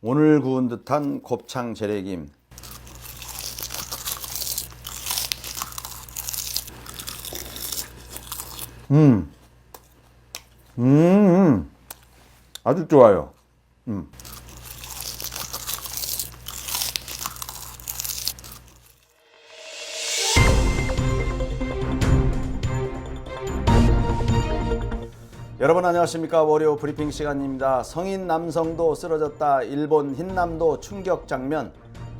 오늘 구운 듯한 곱창 재래김. 아주 좋아요. 여러분 안녕하십니까. 월요 브리핑 시간입니다. 성인 남성도 쓰러졌다. 일본 흰남도 충격 장면.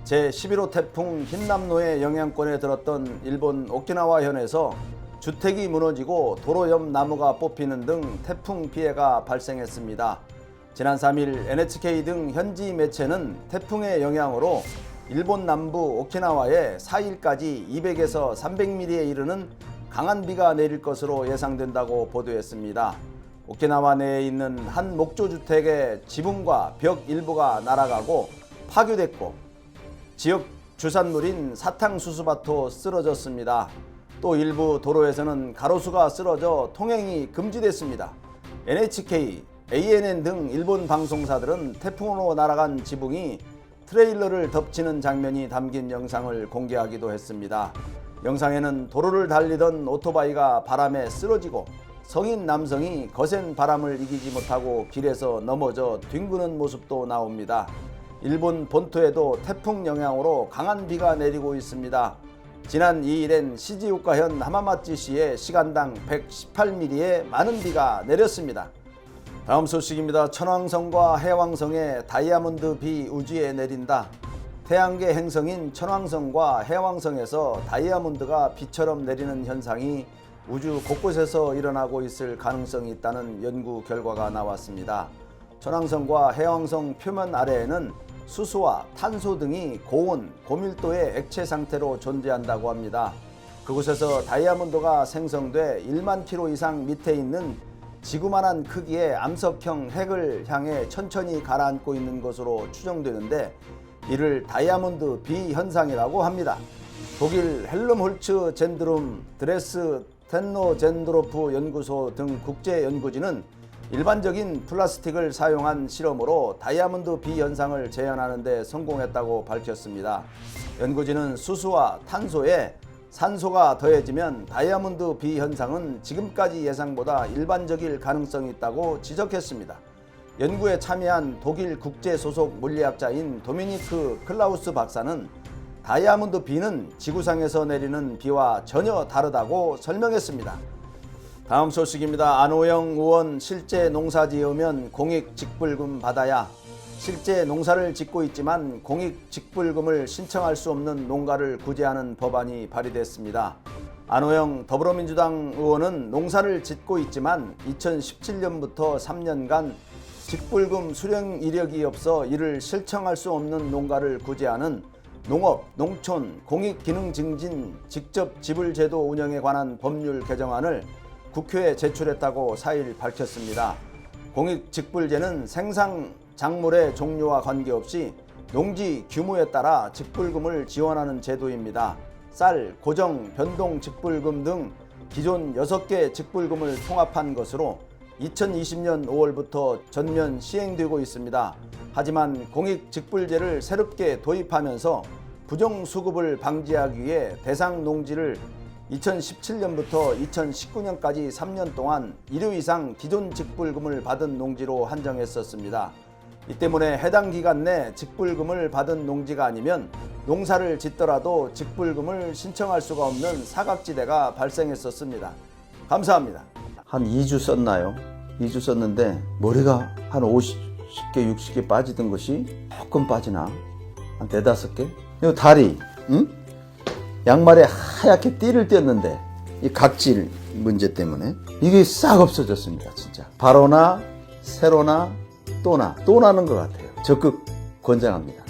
제11호 태풍 흰남노의 영향권에 들었던 일본 오키나와현에서 주택이 무너지고 도로 옆 나무가 뽑히는 등 태풍 피해가 발생했습니다. 지난 3일 NHK 등 현지 매체는 태풍의 영향으로 일본 남부 오키나와에 4일까지 200에서 300mm에 이르는 강한 비가 내릴 것으로 예상된다고 보도했습니다. 오키나와 내에 있는 한 목조주택의 지붕과 벽 일부가 날아가고 파괴됐고 지역 주산물인 사탕수수밭도 쓰러졌습니다. 또 일부 도로에서는 가로수가 쓰러져 통행이 금지됐습니다. NHK, ANN 등 일본 방송사들은 태풍으로 날아간 지붕이 트레일러를 덮치는 장면이 담긴 영상을 공개하기도 했습니다. 영상에는 도로를 달리던 오토바이가 바람에 쓰러지고 성인 남성이 거센 바람을 이기지 못하고 길에서 넘어져 뒹구는 모습도 나옵니다. 일본 본토에도 태풍 영향으로 강한 비가 내리고 있습니다. 지난 2일엔 시즈오카현 하마마치시에 시간당 118mm의 많은 비가 내렸습니다. 다음 소식입니다. 천왕성과 해왕성에 다이아몬드 비 우주에 내린다. 태양계 행성인 천왕성과 해왕성에서 다이아몬드가 비처럼 내리는 현상이 우주 곳곳에서 일어나고 있을 가능성이 있다는 연구 결과가 나왔습니다. 천왕성과 해왕성 표면 아래에는 수소와 탄소 등이 고온, 고밀도의 액체 상태로 존재한다고 합니다. 그곳에서 다이아몬드가 생성돼 1만 킬로 이상 밑에 있는 지구만한 크기의 암석형 핵을 향해 천천히 가라앉고 있는 것으로 추정되는데 이를 다이아몬드 비 현상이라고 합니다. 독일 헬름홀츠 젠드룸 드레스 텐노젠드로프 연구소 등 국제 연구진은 일반적인 플라스틱을 사용한 실험으로 다이아몬드 비 현상을 재현하는 데 성공했다고 밝혔습니다. 연구진은 수소와 탄소에 산소가 더해지면 다이아몬드 비 현상은 지금까지 예상보다 일반적일 가능성이 있다고 지적했습니다. 연구에 참여한 독일 국제 소속 물리학자인 도미니크 클라우스 박사는 다이아몬드 비는 지구상에서 내리는 비와 전혀 다르다고 설명했습니다. 다음 소식입니다. 안호영 의원 실제 농사 지으면 공익직불금 받아야. 실제 농사를 짓고 있지만 공익직불금을 신청할 수 없는 농가를 구제하는 법안이 발의됐습니다. 안호영 더불어민주당 의원은 농사를 짓고 있지만 2017년부터 3년간 직불금 수령 이력이 없어 이를 신청할 수 없는 농가를 구제하는 농업, 농촌, 공익기능증진 직접지불제도 운영에 관한 법률 개정안을 국회에 제출했다고 4일 밝혔습니다. 공익직불제는 생산 작물의 종류와 관계없이 농지 규모에 따라 직불금을 지원하는 제도입니다. 쌀, 고정, 변동 직불금 등 기존 6개 직불금을 통합한 것으로 2020년 5월부터 전면 시행되고 있습니다. 하지만 공익직불제를 새롭게 도입하면서 부정수급을 방지하기 위해 대상 농지를 2017년부터 2019년까지 3년 동안 1호 이상 기존 직불금을 받은 농지로 한정했었습니다. 이 때문에 해당 기간 내 직불금을 받은 농지가 아니면 농사를 짓더라도 직불금을 신청할 수가 없는 사각지대가 발생했었습니다. 감사합니다. 한 2주 썼나요? 2주 썼는데 머리가 한 50개, 60개 빠지던 것이 조금 빠지나? 한 4, 5개? 이 다리, 응? 양말에 하얗게 띠를 띄었는데 이 각질 문제 때문에 이게 싹 없어졌습니다. 진짜 바로나 세로나 또나는 것 같아요. 적극 권장합니다.